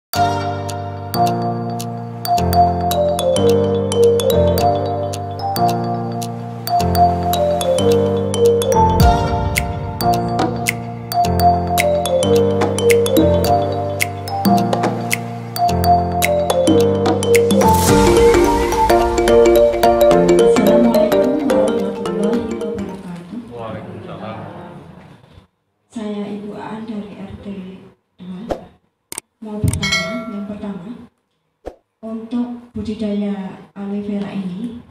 Saya Ibu Aan dari RT 2. Mau bertanya, yang pertama, untuk budidaya aloe vera ini,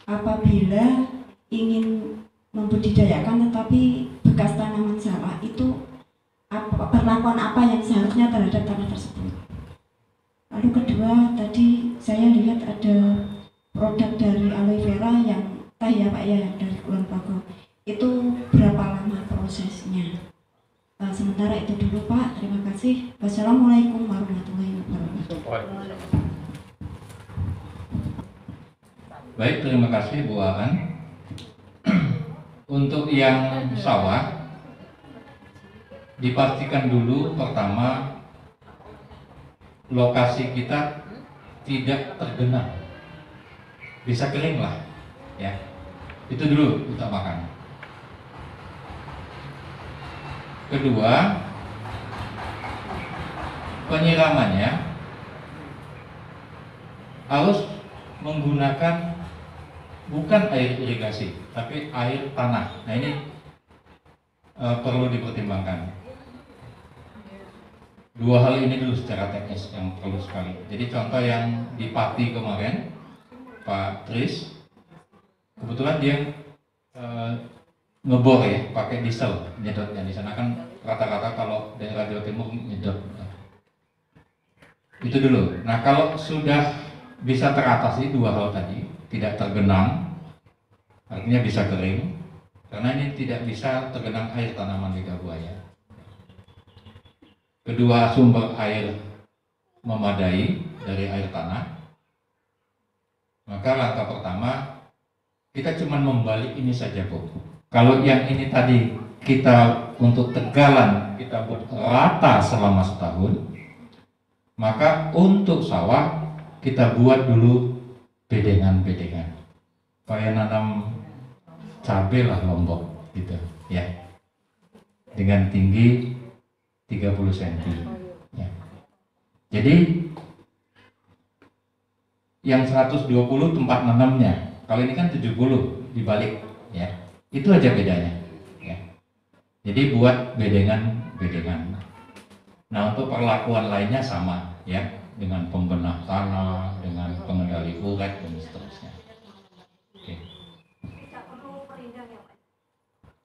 apabila ingin membudidayakan tetapi bekas tanaman sawah, itu perlakuan apa yang seharusnya terhadap tanah tersebut? Lalu kedua, tadi saya lihat ada produk dari aloe vera yang teh ya Pak ya, yang dari Kulon Progo. Itu berapa lama prosesnya? Sementara itu dulu Pak, terima kasih. Wassalamualaikum warahmatullahi wabarakatuh. Baik, terima kasih Bu Aan. Untuk yang sawah, dipastikan dulu pertama lokasi kita tidak tergenang, bisa kering lah, ya. Itu dulu utamakan. Kedua, penyiramannya harus menggunakan bukan air irigasi, tapi air tanah. Nah ini perlu dipertimbangkan. Dua hal ini dulu secara teknis yang perlu sekali. Jadi contoh yang di Pati kemarin, Pak Tris, kebetulan dia ngebor ya, pakai diesel nyedotnya. Di sana kan rata-rata kalau daerah Jawa Timur nyedot. Itu dulu. Nah kalau sudah bisa teratasi dua hal tadi, tidak tergenang, artinya bisa kering, karena ini tidak bisa tergenang air tanaman lidah buaya. Kedua, sumber air memadai dari air tanah. Maka langkah pertama kita cuma membalik ini saja Bu. Kalau yang ini tadi kita untuk tegalan kita buat rata selama setahun, maka untuk sawah kita buat dulu bedengan-bedengan kayak nanam cabai lah Lombok gitu ya, dengan tinggi 30 cm ya. Jadi yang 120 tempat nanamnya, kalau ini kan 70 dibalik ya, itu aja bedanya ya. Jadi buat bedengan-bedengan. Nah untuk perlakuan lainnya sama ya, dengan pembenah tanah, dengan pengendali uret dan seterusnya. Oke.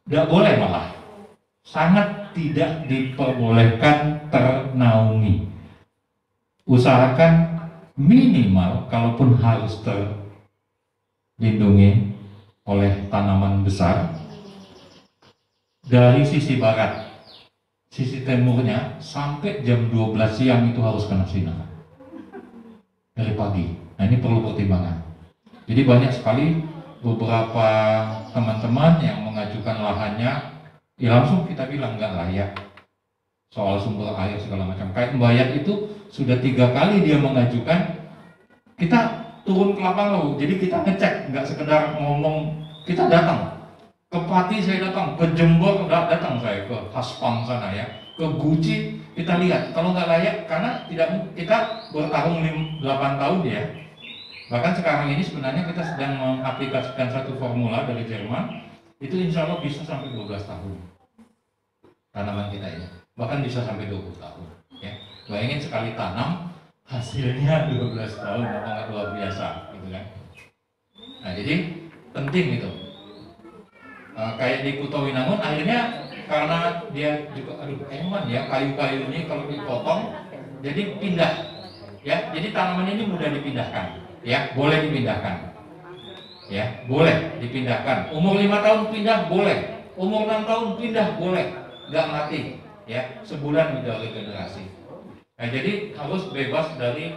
Tidak boleh malah, sangat tidak diperbolehkan ternaungi. Usahakan minimal, kalaupun harus terlindungi oleh tanaman besar, dari sisi barat, sisi timurnya sampai jam 12 siang itu harus kena sinar dari pagi. Nah ini perlu pertimbangan. Jadi banyak sekali beberapa teman-teman yang mengajukan lahannya, ya langsung kita bilang nggak layak soal sumber air segala macam. Kayak Mbayat itu sudah 3 kali dia mengajukan, kita turun ke lapangan, jadi kita ngecek, nggak sekedar ngomong. Kita datang ke Pati, saya datang ke Jember, datang saya ke Haspang sana ya, ke Guci, kita lihat. Kalau nggak layak, karena tidak, kita bertarung 8 tahun ya. Bahkan sekarang ini sebenarnya kita sedang mengaplikasikan satu formula dari Jerman, itu insya Allah bisa sampai 12 tahun tanaman kita ini, bahkan bisa sampai 20 tahun ya. Bayangin sekali tanam hasilnya 12 tahun, apa nggak luar biasa gitu kan. Nah jadi penting itu. Kayak di Kuto Winangun akhirnya karena dia juga eman ya, kayu-kayunya kalau dipotong jadi pindah ya, jadi tanaman ini mudah dipindahkan ya, boleh dipindahkan ya, boleh dipindahkan. Umur 5 tahun pindah boleh, umur 6 tahun pindah boleh, nggak mati ya, sebulan udah regenerasi. Nah jadi harus bebas dari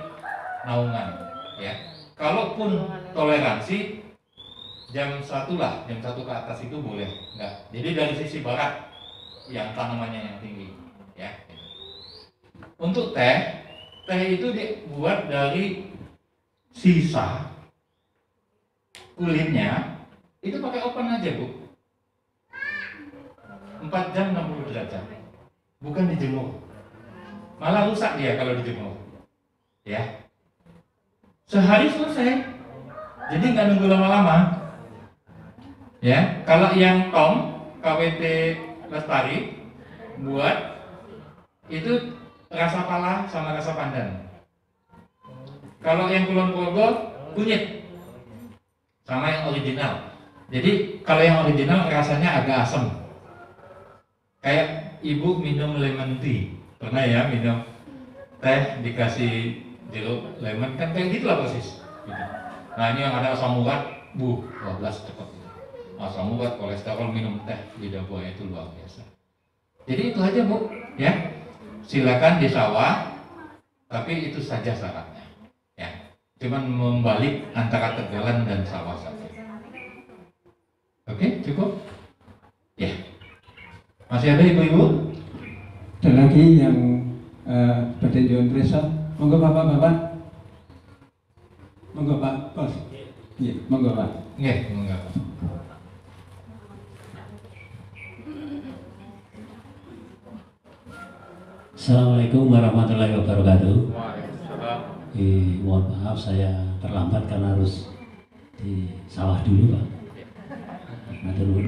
naungan ya. Kalaupun toleransi jam 1 lah, jam 1 ke atas itu boleh, enggak. Jadi dari sisi barat yang tanamannya yang tinggi ya. Untuk teh Teh itu dibuat dari sisa kulitnya, itu pakai oven aja Bu. 4 jam 60 derajat. Bukan dijemur. Malah rusak dia kalau dijemur. Ya. Sehari selesai. Jadi nggak nunggu lama-lama. Ya, kalau yang Tom KWT Lestari buat itu rasa pala sama rasa pandan. Kalau yang Kulon Progo kunyit sama yang original. Jadi kalau yang original rasanya agak asam. Kayak ibu minum lemon tea. Pernah ya minum teh dikasih jeruk lemon kan kayak gitu lah persis. Gitu. Nah ini yang ada asam urat, 12 cepet. Asam urat, kolesterol, minum teh lidah buaya itu luar biasa. Jadi itu aja Bu, ya. Silakan di sawah, tapi itu saja syaratnya. Ya, cuman membalik antara tegalan dan sawah saja. Oke, cukup? Ya. Masih ada ibu-ibu? Ada lagi yang petinjuan Presa. Monggo Bapak-bapak. Monggo Pak Bos. Iya, monggo Pak. Nggih, monggo. Assalamualaikum warahmatullahi wabarakatuh. Waalaikumsalam. Mohon maaf saya terlambat karena harus di sawah dulu Pak. Matur nuwun.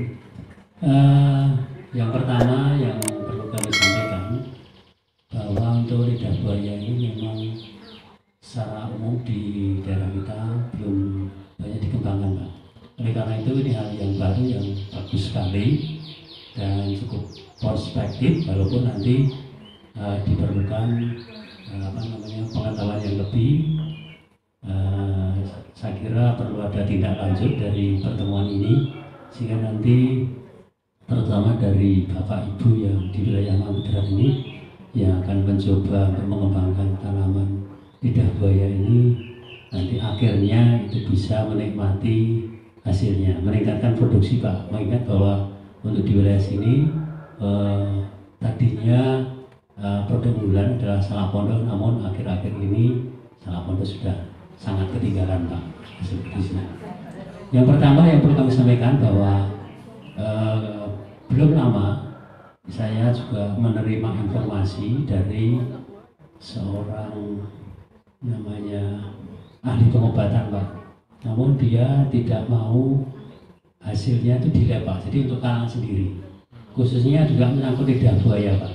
Yang pertama yang perlu kami sampaikan bahwa untuk lidah buaya ini memang secara umum di daerah kita belum banyak dikembangkan Pak. Oleh karena itu ini hal yang baru yang bagus sekali dan cukup prospektif walaupun nanti diperlukan pengetahuan yang lebih. Saya kira perlu ada tindak lanjut dari pertemuan ini sehingga nanti terutama dari Bapak Ibu yang di wilayah Mangkunegaran ini yang akan mencoba untuk mengembangkan tanaman lidah buaya ini nanti akhirnya itu bisa menikmati hasilnya, meningkatkan produksi Pak. Mengingat bahwa untuk di wilayah sini tadinya produk unggulan adalah salak pondok, namun akhir-akhir ini salak pondok sudah sangat ketinggalan Pak. Seperti ini. Yang pertama yang perlu kami sampaikan bahwa belum lama saya juga menerima informasi dari seorang namanya ahli pengobatan Pak. Namun dia tidak mau hasilnya itu dilab Pak. Jadi untuk kalangan sendiri. Khususnya juga menyangkut lidah buaya Pak.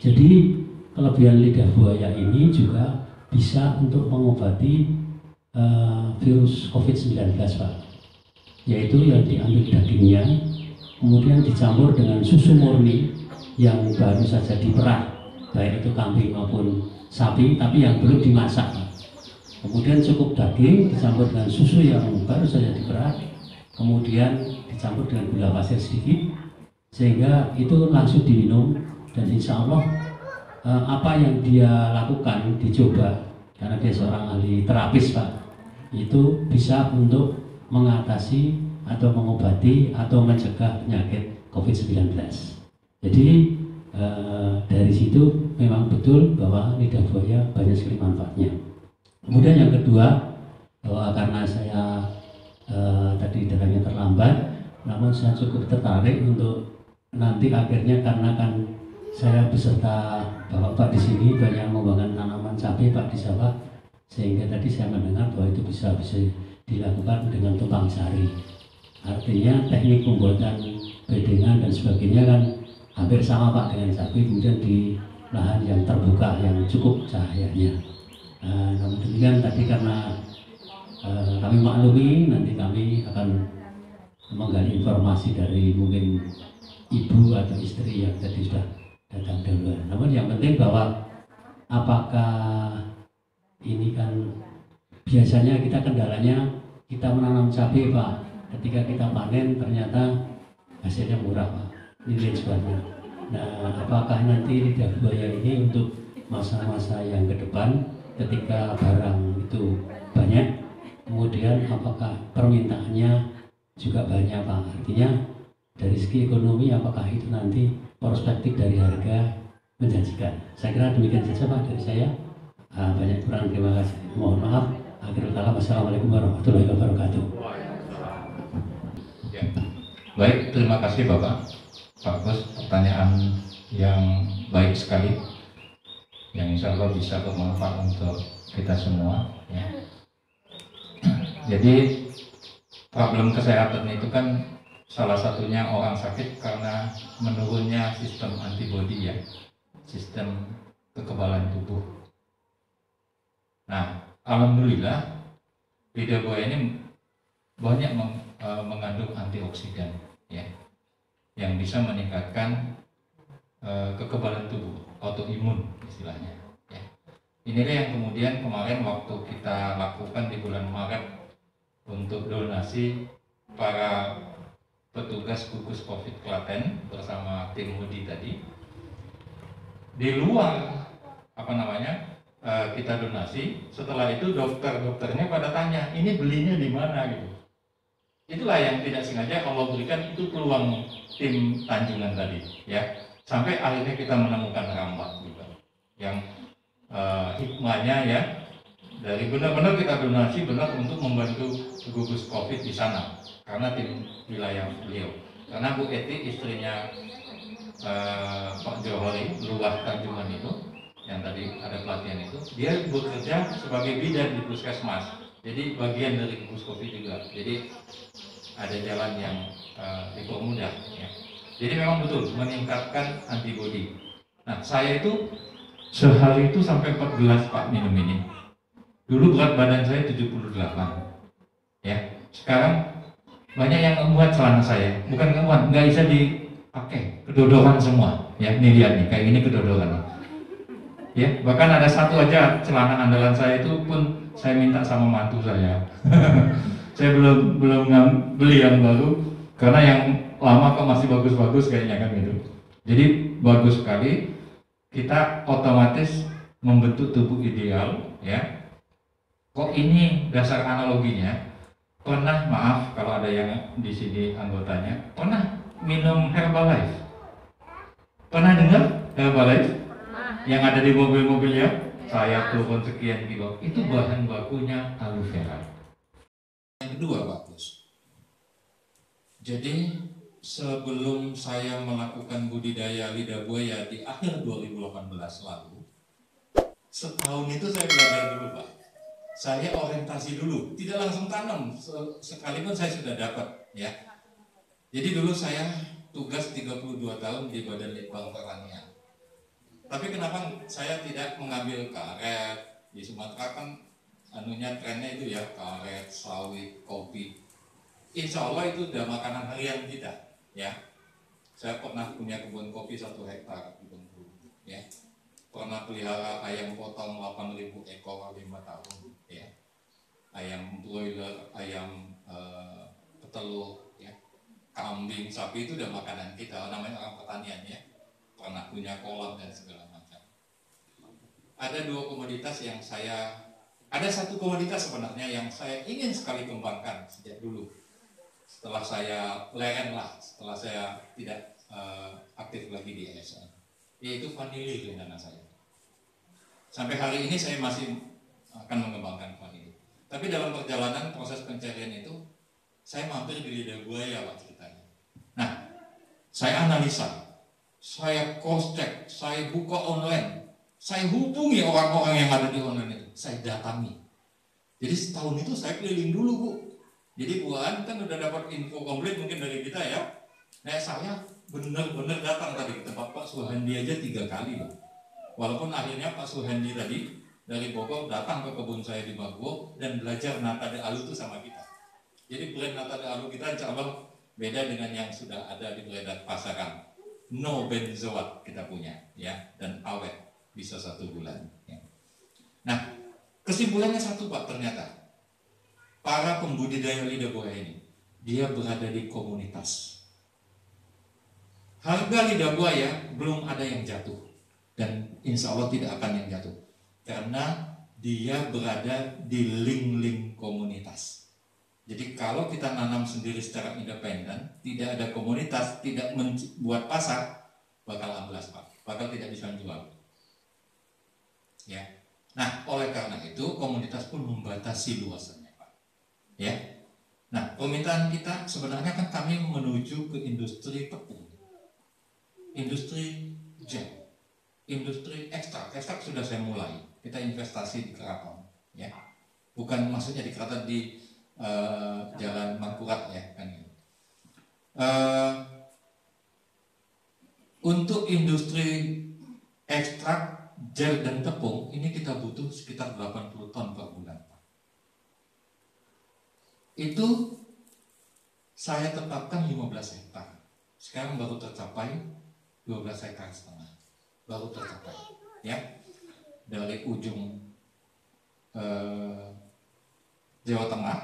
Jadi kelebihan lidah buaya ini juga bisa untuk mengobati virus COVID-19 Pak. Yaitu yang diambil dagingnya, kemudian dicampur dengan susu murni yang baru saja diperah, baik itu kambing maupun sapi, tapi yang belum dimasak. Kemudian cukup daging dicampur dengan susu yang baru saja diperah, kemudian dicampur dengan gula pasir sedikit, sehingga itu langsung diminum dan insya Allah apa yang dia lakukan dicoba karena dia seorang ahli terapis Pak, itu bisa untuk mengatasi atau mengobati atau mencegah penyakit COVID-19. Jadi dari situ memang betul bahwa lidah buaya banyak sekali manfaatnya. Kemudian yang kedua, bahwa karena saya tadi datangnya terlambat, namun saya cukup tertarik untuk nanti akhirnya karena kan saya beserta Bapak di sini banyak membangun tanaman cabai Pak di sawah, sehingga tadi saya mendengar bahwa itu bisa dilakukan dengan tumpang sari. Artinya teknik pembuatan bedengan dan sebagainya kan hampir sama Pak dengan cabai, kemudian di lahan yang terbuka yang cukup cahayanya. Namun demikian tadi karena kami maklumi nanti kami akan menggali informasi dari mungkin ibu atau istri yang tadi sudah datang duluan. Namun yang penting bahwa apakah ini kan biasanya kita kendalanya kita menanam cabai Pak, ketika kita panen ternyata hasilnya murah Pak, nilai jualnya. Nah apakah nanti lidah buaya ini untuk masa-masa yang ke depan ketika barang itu banyak, kemudian apakah permintaannya juga banyak Pak, artinya dari segi ekonomi apakah itu nanti perspektif dari harga menjanjikan. Saya kira demikian saja Pak dari saya. Banyak kurang, terima kasih. Mohon maaf. Akhirul kalam, wassalamualaikum warahmatullahi wabarakatuh. Ya. Baik, terima kasih Bapak. Pak Gus, pertanyaan yang baik sekali, yang insya Allah bisa bermanfaat untuk kita semua. Ya. Jadi problem kesehatan itu kan salah satunya orang sakit karena menurunnya sistem antibodi ya, sistem kekebalan tubuh. Nah, alhamdulillah lidah buaya ini banyak mengandung antioksidan ya, yang bisa meningkatkan kekebalan tubuh, autoimun istilahnya ya. Inilah yang kemudian kemarin waktu kita lakukan di bulan Maret untuk donasi para petugas gugus COVID Klaten bersama tim Hudi tadi, di luar kita donasi, setelah itu dokternya pada tanya, ini belinya di mana gitu. Itulah yang tidak sengaja Allah berikan itu peluang tim Tanjungan tadi ya, sampai akhirnya kita menemukan Rambak juga yang hikmahnya ya, dari benar-benar kita donasi benar untuk membantu gugus COVID di sana karena tim wilayah beliau, karena Bu Eti istrinya Pak Johori Luah Tanjungan itu yang tadi ada pelatihan itu, dia bekerja sebagai bidan di puskesmas, jadi bagian dari gugus COVID juga, jadi ada jalan yang dipermudah ya. Jadi memang betul meningkatkan antibodi. Nah, saya itu sehari itu sampai 4 gelas Pak minum ini. Dulu berat badan saya 78 ya, sekarang banyak yang ngemuat celana saya, bukan ngemuat, nggak bisa dipakai, kedodoran semua ya. Nih lihat nih, kayak gini kedodoran nih ya, bahkan ada satu aja celana andalan saya itu pun saya minta sama mantu saya. Saya belum beli yang baru karena yang lama kok masih bagus-bagus kayaknya kan gitu. Jadi bagus sekali, kita otomatis membentuk tubuh ideal ya. Kok ini dasar analoginya? Pernah, maaf kalau ada yang di sini anggotanya, pernah minum Herbalife? Pernah dengar Herbalife? Yang ada di mobil-mobilnya? Saya turun sekian kilo. Itu bahan bakunya aloe vera. Yang kedua, Pak Gus. Jadi sebelum saya melakukan budidaya lidah buaya di akhir 2018 lalu, setahun itu saya belajar dulu, Pak. Saya orientasi dulu, tidak langsung tanam, sekalipun saya sudah dapat ya. Jadi dulu saya tugas 32 tahun di Badan Litbang Pertanian. Tapi kenapa saya tidak mengambil karet? Di Sumatera kan anunya trennya itu ya, karet, sawit, kopi. Insya Allah itu udah makanan harian kita ya. Saya pernah punya kebun kopi 1 hektar di Bengkulu ya. Pernah pelihara ayam potong 8.000 ekor 5 tahun ya. Ayam broiler, ayam petelur ya. Kambing, sapi itu udah makanan kita, namanya orang pertanian ya. Pernah punya kolam dan segala macam. Ada 2 komoditas yang ada 1 komoditas sebenarnya yang saya ingin sekali kembangkan sejak dulu. Setelah saya leren lah, setelah saya tidak aktif lagi di ASN, yaitu vanili di anak saya. Sampai hari ini saya masih akan mengembangkan vanili. Tapi dalam perjalanan proses pencarian itu, saya mampir di lidah buaya Pak ceritanya. Nah, saya analisa, saya cross check, saya buka online, saya hubungi orang-orang yang ada di online itu, saya datangi. Jadi setahun itu saya keliling dulu Bu. Jadi Bu An kan udah dapat info komplit mungkin dari kita ya. Nah saya benar-benar datang tadi ke tempat Pak Suhandi aja 3 kali loh. Walaupun akhirnya Pak Suhandi tadi dari Bogor datang ke kebun saya di Bagbo dan belajar nata de alu itu sama kita. Jadi brand nata de alu kita insya Allah beda dengan yang sudah ada di beredar pasaran. No benzoat kita punya ya, dan awet bisa 1 bulan ya. Nah kesimpulannya satu Pak, ternyata para pembudidaya lidah buaya ini dia berada di komunitas. Harga lidah buaya belum ada yang jatuh dan insya Allah tidak akan yang jatuh karena dia berada di link-link komunitas. Jadi kalau kita nanam sendiri secara independen, tidak ada komunitas, tidak membuat pasar, bakal amblas Pak, bakal tidak bisa jual. Ya, Nah, oleh karena itu komunitas pun membatasi luasannya, Pak. Ya. Nah, permintaan kita sebenarnya kan kami menuju ke industri tepung, industri jam, industri ekstrak. Ekstrak sudah saya mulai. Kita investasi di keraton, ya. Bukan maksudnya di keraton di Jalan Mangkurat, ya kan. Untuk industri ekstrak gel dan tepung ini kita butuh sekitar 80 ton per bulan, Pak. Itu saya tetapkan 15 hektar. Sekarang baru tercapai 12 hektar setengah. Baru tercapai, ya. Dari ujung Jawa Tengah,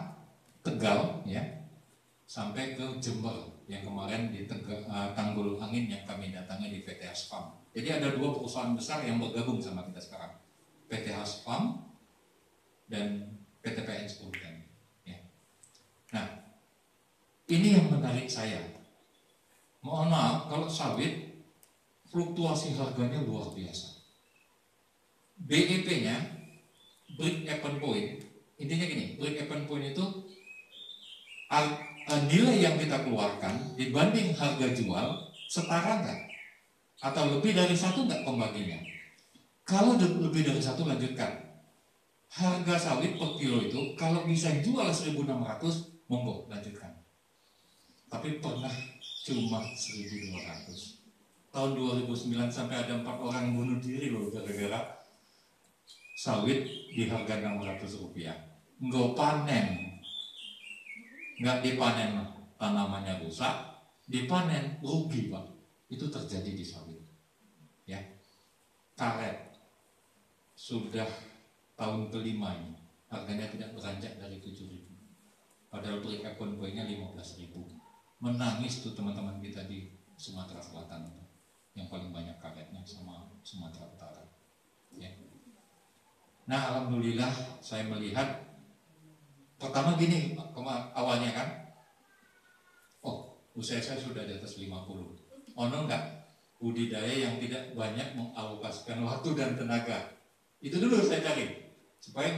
Tegal, ya, sampai ke Jember yang kemarin di Tanggul Angin yang kami datangi di PT Asfam. Jadi ada dua perusahaan besar yang bergabung sama kita sekarang, PT Asfam dan PT PN Sepuluh. Ya. Nah, ini yang menarik saya. Mohon maaf kalau sawit fluktuasi harganya luar biasa. BEP-nya, break even point, intinya gini, break even point itu nilai yang kita keluarkan dibanding harga jual setara nggak? Atau lebih dari satu nggak pembaginya? Kalau lebih dari satu lanjutkan. Harga sawit per kilo itu kalau bisa jual 1.600, monggo lanjutkan. Tapi pernah cuma 1.200. Tahun 2009 sampai ada 4 orang bunuh diri loh gara-gara sawit di harga 600 rupiah. Nggak panen. Nggak dipanen tanamannya rusak, dipanen rugi, Pak. Itu terjadi di sawit, ya. Karet sudah tahun kelima ini harganya tidak beranjak dari 7.000, padahal break even point-nya 15.000. Menangis tuh teman-teman kita di Sumatera Selatan yang paling banyak karetnya sama Sumatera Utara, ya. Nah, alhamdulillah saya melihat pertama gini, awalnya kan, oh, usia saya sudah di atas 50. Ono enggak budidaya yang tidak banyak mengalokasikan waktu dan tenaga. Itu dulu saya cari supaya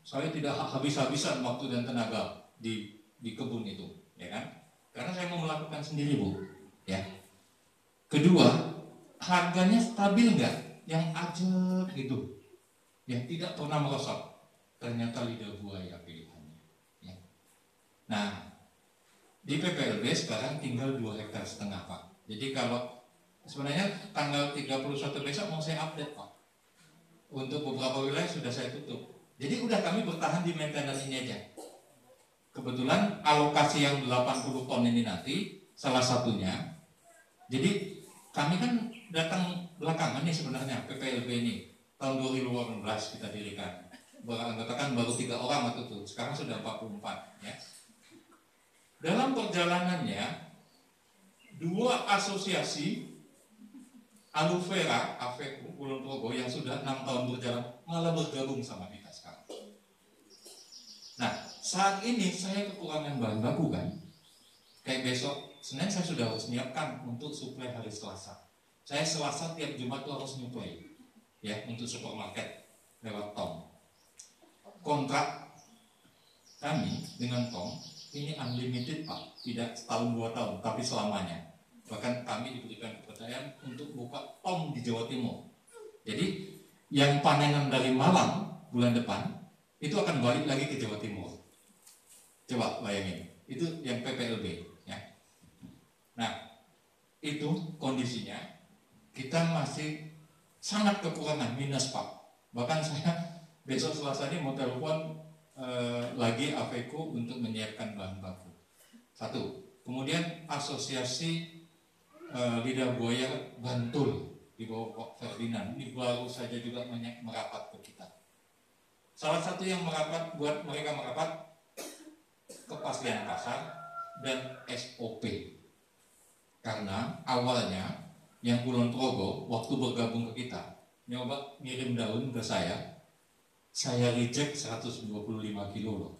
saya tidak habis-habisan waktu dan tenaga di kebun itu, ya kan? Karena saya mau melakukan sendiri, Bu, ya. Kedua, harganya stabil enggak? Yang ajak gitu, yang tidak pernah merosot. Ternyata lidah buaya pilihannya, ya. Nah, di PPLB sekarang tinggal 2,5 hektar, Pak. Jadi kalau sebenarnya tanggal 31 besok mau saya update, Pak. Untuk beberapa wilayah sudah saya tutup. Jadi udah kami bertahan di maintenance ini aja. Kebetulan alokasi yang 80 ton ini nanti salah satunya. Jadi kami kan datang belakangan nih sebenarnya PPLB ini. Tahun 2018 kita dirikan. Beranggotakan baru 3 orang waktu itu. Sekarang sudah 44, ya. Dalam perjalanannya 2 asosiasi aloe vera, Aveco, Kulon Progo yang sudah 6 tahun berjalan malah bergabung sama kita sekarang. Nah, saat ini saya kekurangan bahan baku kan. Kayak besok Senin saya sudah harus menyiapkan untuk suplai hari Selasa. Saya Selasa tiap Jumat tuh harus nyuplai, ya, untuk supermarket lewat Tom. Kontrak kami dengan Tom ini unlimited, Pak, tidak setahun 2 tahun, tapi selamanya. Bahkan kami diberikan kepercayaan untuk buka Tom di Jawa Timur. Jadi yang panenan dari Malang bulan depan itu akan balik lagi ke Jawa Timur. Coba bayangin, itu yang PPLB, ya. Nah, itu kondisinya kita masih sangat kekurangan, minus, Pak. Bahkan saya besok Selasa ini mau telepon lagi Aveco untuk menyiapkan bahan baku. 1. Kemudian asosiasi lidah buaya Bantul di bawah Pak Ferdinand ini baru saja juga merapat ke kita. Salah satu yang merapat, buat mereka merapat, kepastian pasar dan SOP. Karena awalnya yang Kulon Progo waktu bergabung ke kita nyoba ngirim daun ke saya reject 125 kilo loh.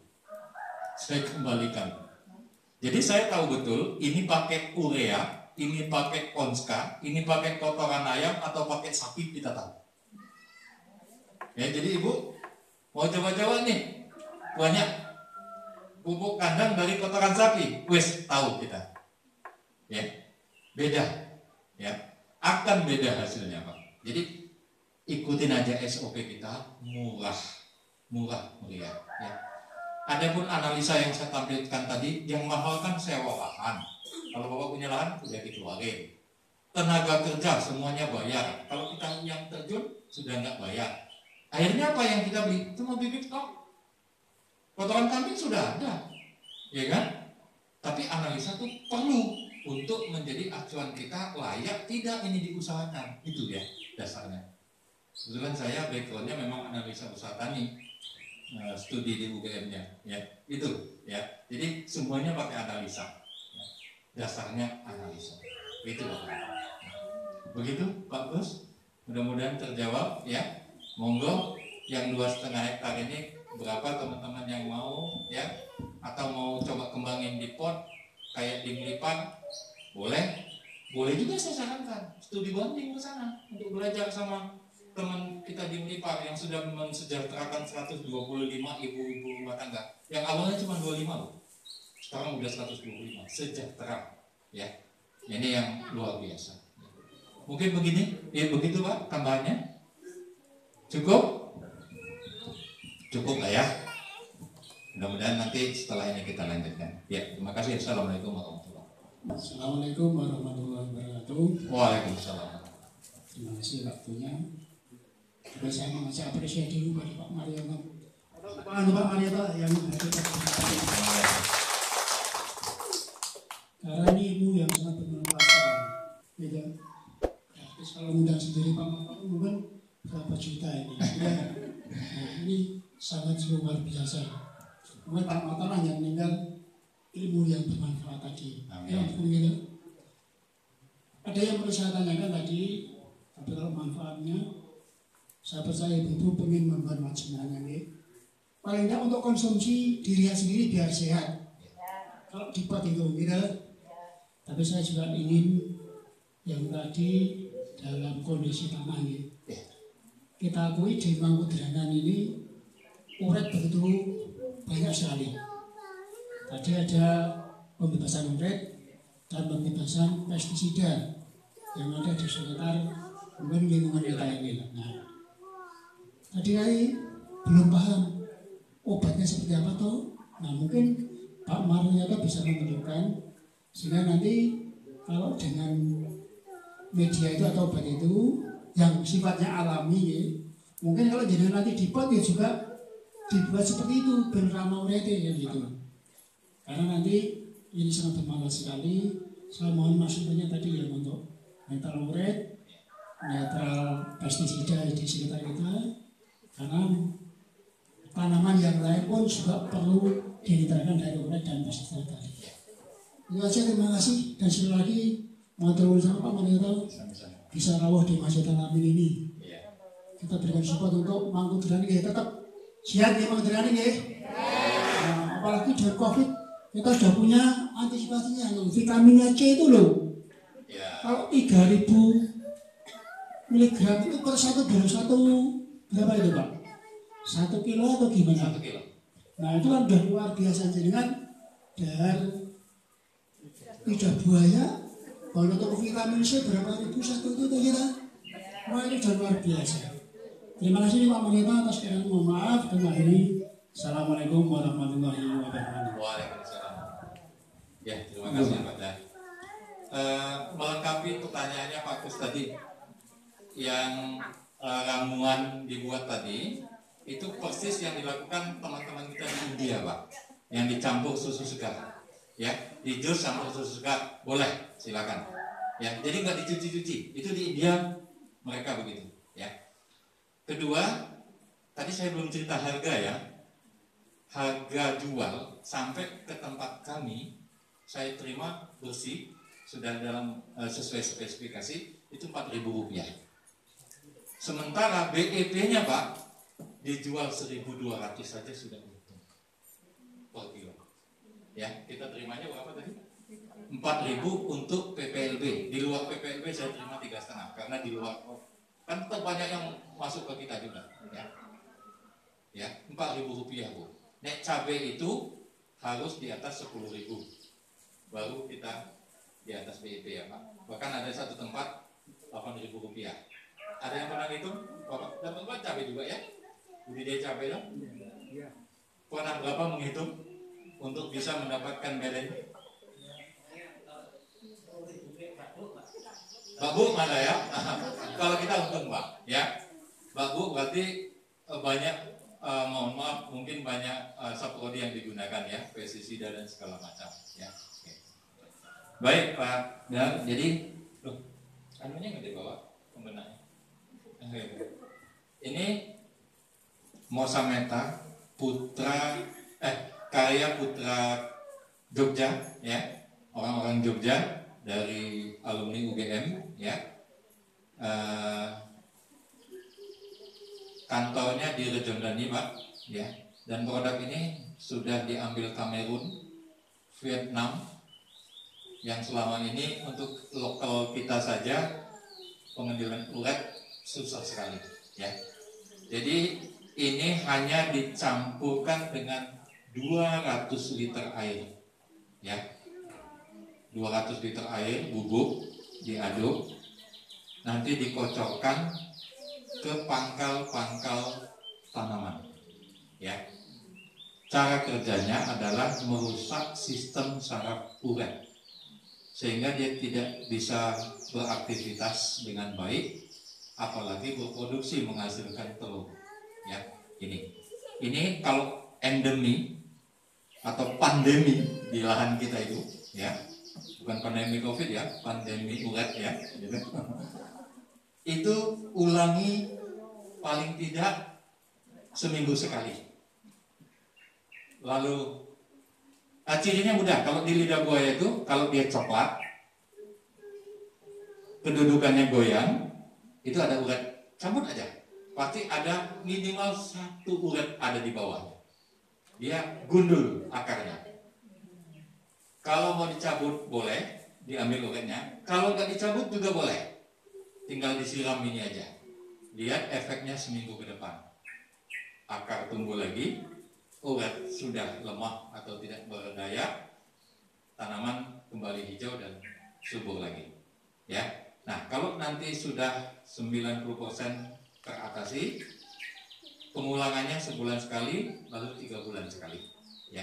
Saya kembalikan. Jadi saya tahu betul ini pakai urea, ini pakai konska, ini pakai kotoran ayam atau pakai sapi, kita tahu. Ya, jadi ibu mau coba-coba nih banyak pupuk kandang dari kotoran sapi, wes tahu kita, ya beda, ya akan beda hasilnya Pak. Jadi ikutin aja SOP kita, murah meriah. Ya. Adapun analisa yang saya tampilkan tadi, yang mahal kan sewa lahan. Kalau Bapak punya lahan, udah dikeluarin. Tenaga kerja semuanya bayar. Kalau kita yang terjun sudah nggak bayar. Akhirnya apa yang kita beli? Cuma bibit kok. Kotoran kambing sudah ada, ya kan? Tapi analisa itu perlu untuk menjadi acuan kita layak tidak ini diusahakan. Itu ya dasarnya. Kebetulan saya backgroundnya memang analisa usaha tani, studi di UGM-nya, ya itu, ya. Jadi semuanya pakai analisa. Dasarnya analisa. Itu Bapak. Begitu Pak Gus, mudah-mudahan terjawab ya. Monggo yang 2,5 hektar ini berapa teman-teman yang mau ya, atau mau coba kembangin di pot kayak di Melipang, boleh juga saya sarankan studi banding ke sana untuk belajar sama teman kita di Melipang yang sudah mensejahterakan 125 ibu-ibu rumah tangga yang awalnya cuma 25 loh, sekarang udah 125 sejahtera ya. Ini yang luar biasa. Mungkin begini, ya begitu Pak tambahannya. Cukup lah ya. Mudah-mudahan nanti setelah ini kita lanjutkan. Ya, terima kasih. Assalamualaikum warahmatullahi wabarakatuh. Assalamualaikum warahmatullahi wabarakatuh. Waalaikumsalam. Terima kasih waktunya. Juga saya mengajak apresiasi dulu pada Pak Mariono. Pak Mariono yang hadir tadi. Karena ini ilmu yang sangat bermanfaat sekali. Gitu. Gratis kalau undang sendiri Pak Mariono mungkin berapa juta ini. Ya. Nah, ini sangat luar biasa. Mungkin Pak Mariono hanya meninggal ilmu yang bermanfaat tadi. Ya, mungkin ada yang perlu saya tanyakan tadi, tapi kalau manfaatnya, saya percaya ibu pengen membuat macam-macam ini. Paling tidak untuk konsumsi dirinya sendiri biar sehat. Kalau di pot itu, gitu. Tapi saya juga ingin yang tadi dalam kondisi tanah ini. Kita akui di Mangkudranan ini uret begitu banyak sekali. Tadi ada pembebasan uret dan pembebasan pestisida yang ada di sekitar mungkin lingkungan kita ini. Nah, tadi saya belum paham obatnya seperti apa toh. Nah, mungkin Pak Mariono bisa menunjukkan sehingga nanti kalau dengan media itu atau obat itu yang sifatnya alami ya, mungkin kalau jadi nanti di pot ya juga dibuat seperti itu beramah urete ya gitu. Karena nanti ini sangat bermanfaat sekali. Saya mohon masukannya tadi ya untuk netral uret, netral pestisida di sekitar kita. Karena tanaman yang lain pun juga perlu dinetralkan dari uret dan pestisida tadi. Itu aja, terima kasih. Dan sekali lagi mau terus sama Pak Mariono bisa rawuh di Masjid Al-Amin ini. Kita berikan support untuk Mangkudranan ya, tetap siap ya Mangkudranan ya. Nah, apalagi dengan COVID kita sudah punya antisipasinya, vitaminnya C itu loh. Kalau 3000 miligram itu per satu baru satu berapa itu Pak? 1 kilo atau gimana? 1 kilo. Nah itu kan udah luar biasa. Jadi kan dari lidah buaya kalau untuk vitamin C berapa ribu satu itu kita. Wah ini udah luar biasa. Terima kasih Pak Mariono atas keadaan, mohon maaf dan akhiri. Assalamualaikum warahmatullahi wabarakatuh. Waalaikumsalam. Ya, terima kasih Pak Dan. Melengkapi pertanyaannya Pak Kus tadi, yang ramuan dibuat tadi itu persis yang dilakukan teman-teman kita di India Pak, yang dicampur susu segar, ya, di jus sama susu segar boleh, silakan, ya, jadi nggak dicuci-cuci, itu di India mereka begitu, ya. Kedua, tadi saya belum cerita harga ya, harga jual sampai ke tempat kami saya terima bersih sudah dalam sesuai spesifikasi itu Rp4.000. Sementara BEP-nya Pak dijual 1.200 saja sudah untung per kilo. Ya, kita terimanya berapa tadi? 4.000 untuk PPLB. Di luar PPLB saya terima 3,5 karena di luar kan tetap banyak yang masuk ke kita juga. Ya. ya, Rp4.000 Bu. Nek cabai itu harus di atas 10.000, baru kita di atas BEP ya Pak. Bahkan ada satu tempat Rp8.000. Ada yang pernah hitung? Bapak dapat buat cabai juga ya? Budidaya cabai dong? Pernah berapa menghitung untuk bisa mendapatkan belen? Mbak Bu mana ya? Kalau kita untung Pak, ya. Mbak Bu berarti banyak, mohon maaf, mungkin banyak saprodi yang digunakan ya, pestisida dan segala macam ya. Oke. Baik Pak, dan jadi, anunya nggak dibawa pembenahnya. Ini Mosameta Putra, karya Putra Jogja ya, orang-orang Jogja dari alumni UGM ya. Kantornya di Rejondani Pak ya, dan produk ini sudah diambil Kamerun, Vietnam, yang selama ini untuk lokal kita saja pengambilan uret susah sekali ya. Jadi ini hanya dicampurkan dengan 200 liter air ya, 200 liter air bubuk diaduk, nanti dikocorkan ke pangkal-pangkal tanaman ya. Cara kerjanya adalah merusak sistem saraf uret sehingga dia tidak bisa beraktivitas dengan baik, apalagi berproduksi menghasilkan telur ya. Ini kalau endemi atau pandemi di lahan kita itu ya, bukan pandemi COVID ya, pandemi uret ya gitu. Itu ulangi paling tidak seminggu sekali. Lalu cirinya mudah, kalau di lidah buaya itu kalau dia coklat, kedudukannya goyang, itu ada uret, cabut aja. Pasti ada minimal 1 uret ada di bawah. Dia gundul akarnya. Kalau mau dicabut boleh, diambil uretnya. Kalau nggak dicabut juga boleh. Tinggal disiram ini aja. Lihat efeknya seminggu ke depan. Akar tumbuh lagi, uret sudah lemah atau tidak berdaya, tanaman kembali hijau dan subur lagi. Ya. Nah, kalau nanti sudah 90% teratasi, pengulangannya sebulan sekali, lalu 3 bulan sekali. Ya.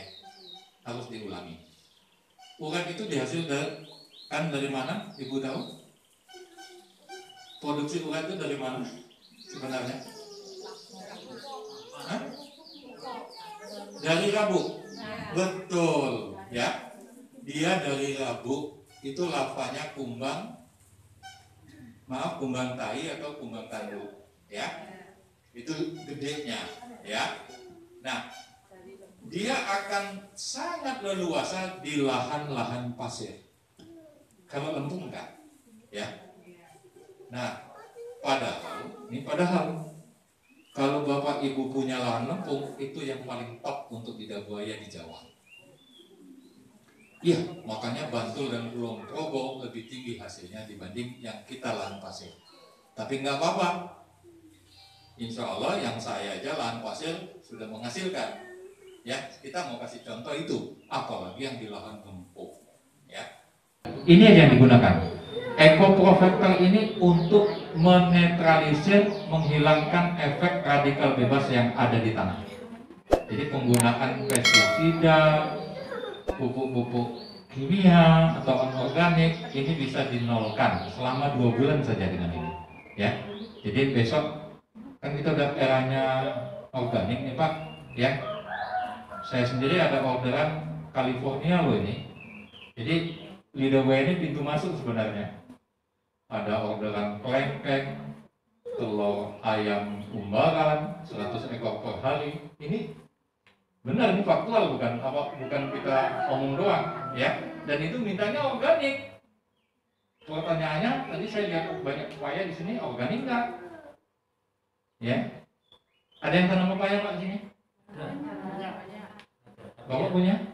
Harus diulangi. Uret itu dihasilkan dari mana? Ibu tahu? Produksi uret itu dari mana sebenarnya? Hah? Dari rabuk. Betul, ya. Dia dari rabuk, itu lavanya kumbang tai atau kumbang tanduk, ya. Itu gedenya, ya. Nah, dia akan sangat leluasa di lahan-lahan pasir. Kalau lempung enggak, ya. Nah, padahal kalau Bapak Ibu punya lahan lempung, itu yang paling top untuk lidah buaya di Jawa. Iya, makanya Bantul dan Kulon Progo lebih tinggi hasilnya dibanding yang kita lahan pasir. Tapi nggak apa-apa. Insya Allah yang saya aja lahan pasir sudah menghasilkan. Ya, kita mau kasih contoh itu, apalagi yang di lahan lempung. Ya. Ini aja yang digunakan. Eco Protector ini untuk menetralisir, menghilangkan efek radikal bebas yang ada di tanah. Jadi penggunaan pestisida, pupuk-pupuk kimia atau anorganik ini bisa dinolkan selama 2 bulan saja dengan ini. Ya, jadi besok kan kita udah eranya organik nih Pak. Ya, saya sendiri ada orderan California loh ini. Jadi lidah buaya ini pintu masuk sebenarnya. Ada orderan klengkeng, telur ayam umbaran 100 ekor per hari. Ini benar, ini faktual, bukan kita omong doang, ya. Dan itu mintanya organik. Pertanyaannya, tadi saya lihat banyak pepaya di sini, organik nggak? Ya. Ada yang tanam pepaya Pak di sini? Bapak punya?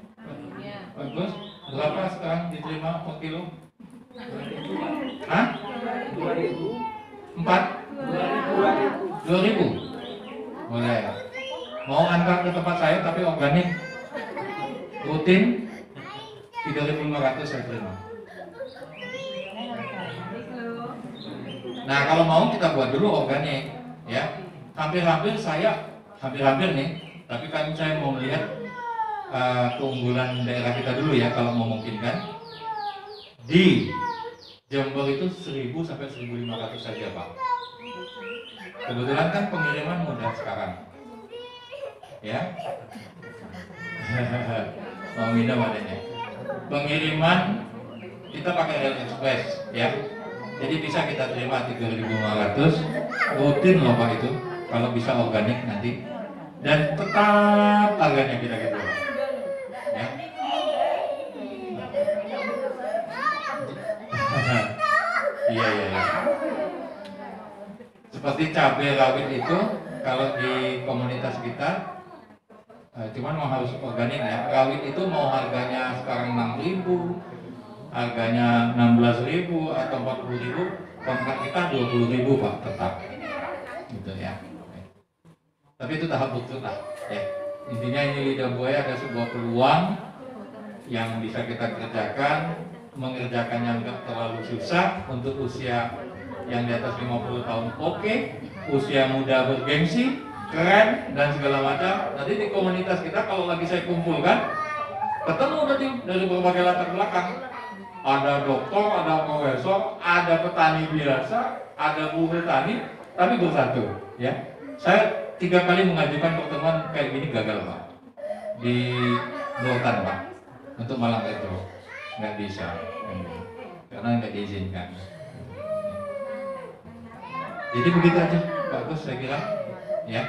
Bagus. Berapa sekarang diterima per kilo? Hah? 2.000. 2.000? Boleh. Mau antar ke tempat saya tapi organik, rutin 3.500 saya terima. Nah kalau mau kita buat dulu organik, ya. Hampir-hampir nih, tapi kan saya mau melihat keunggulan daerah kita dulu ya kalau memungkinkan. Di Jember itu 1.000 sampai 1.500 saja Pak. Kebetulan kan pengiriman mudah sekarang, ya. Mau minum adanya. Pengiriman kita pakai Rail Express, ya. Jadi bisa kita terima 3.500 rutin loh Pak itu. Kalau bisa organik nanti dan tetap harganya kita gitu, ya. Iya. Seperti cabai rawit itu kalau di komunitas kita cuman mau harus organik ya. Rawit itu mau harganya sekarang 6.000, harganya 16.000 atau 40.000, kontrak kita 20.000 Pak tetap, gitu ya. Tapi itu tahap bukti lah, ya. Intinya ini lidah buaya ada sebuah peluang yang bisa kita kerjakan, mengerjakannya nggak terlalu susah untuk usia yang di atas 50 tahun oke, usia muda bergengsi, keren dan segala macam. Nanti di komunitas kita kalau lagi saya kumpulkan, ketemu nanti dari berbagai latar belakang. Ada dokter, ada profesor, ada petani biasa, ada buruh tani, tapi bersatu, ya. Saya 3 kali mengajukan pertemuan kayak gini gagal Pak di Rotan Pak untuk Malang Retro, nggak bisa karena nggak diizinkan. Jadi begitu aja Pak Gus saya kira, ya.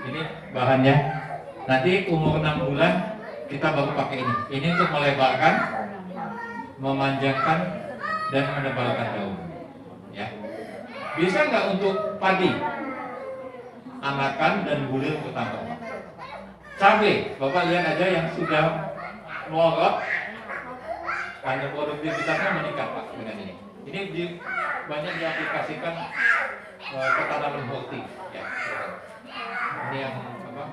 Ini bahannya. Nanti umur 6 bulan kita baru pakai ini. Ini untuk melebarkan, memanjangkan dan menebalkan daun, ya. Bisa nggak untuk padi? Anakan dan bulir pertama. Cabai, Bapak lihat aja yang sudah melorot, hanya produktivitasnya meningkat Pak dengan ini. Ini banyak diaplikasikan ke tanaman horti, ya. Ini yang apa?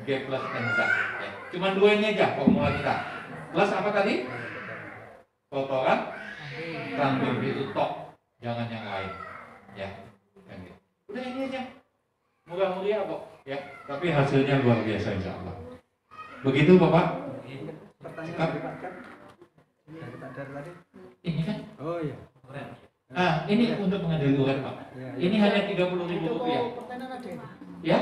G plus Enza, ya. Cuman 2 ini aja formula kita. Plus apa tadi? Kotoran, kambing itu tok, jangan yang lain, ya. Udah ini aja. Murah-murah kok, ya, tapi hasilnya luar biasa insya Allah. Begitu Bapak? Pertanyaan dari Pak kan? Dari Pak Dar tadi? Ini kan? Oh iya. Ini untuk mengadili urat Pak. Ini hanya 30.000 rupiah. Ya?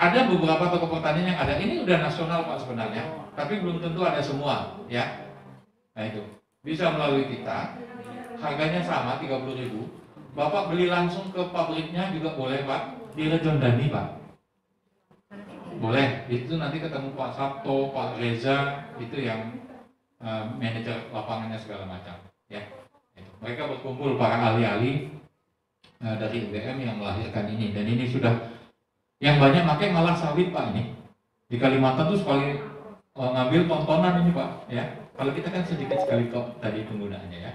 Ada beberapa toko pertanian yang ada. Ini udah nasional Pak sebenarnya, tapi belum tentu ada semua, ya. Nah itu bisa melalui kita. Harganya sama 30.000. Bapak beli langsung ke pabriknya juga boleh Pak, di Rejondani Pak. Boleh, itu nanti ketemu Pak Sabto, Pak Reza, itu yang manajer lapangannya segala macam, ya. Mereka berkumpul para ahli-ahli dari UGM yang melahirkan ini, dan ini sudah yang banyak pakai malah sawit Pak ini. Di Kalimantan tuh sekali ngambil tontonan ini Pak, ya. Kalau kita kan sedikit sekali kok tadi penggunaannya, ya.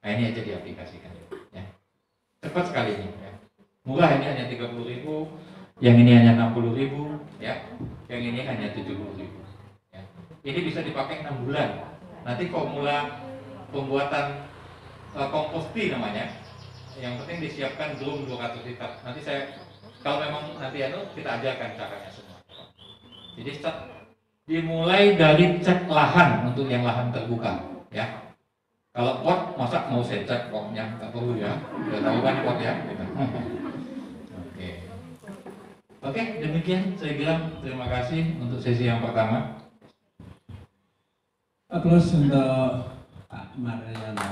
Nah ini aja diaplikasikan, ya. Cepat sekali ini, ya. Murah, ini hanya 30.000, yang ini hanya 60.000, ya. Yang ini hanya 70.000, ya. Ini bisa dipakai 6 bulan. Nanti formula pembuatan komposti namanya. Yang penting disiapkan drum 200 liter. Nanti saya kalau memang nanti kita ajarkan caranya semua. Jadi dimulai dari cek lahan untuk yang lahan terbuka, ya. Kalau pot, masa mau saya cek potnya? Nggak perlu ya, udah tahu kan pot ya. Oke, demikian saya bilang terima kasih untuk sesi yang pertama. Aplaus untuk Pak Mariana.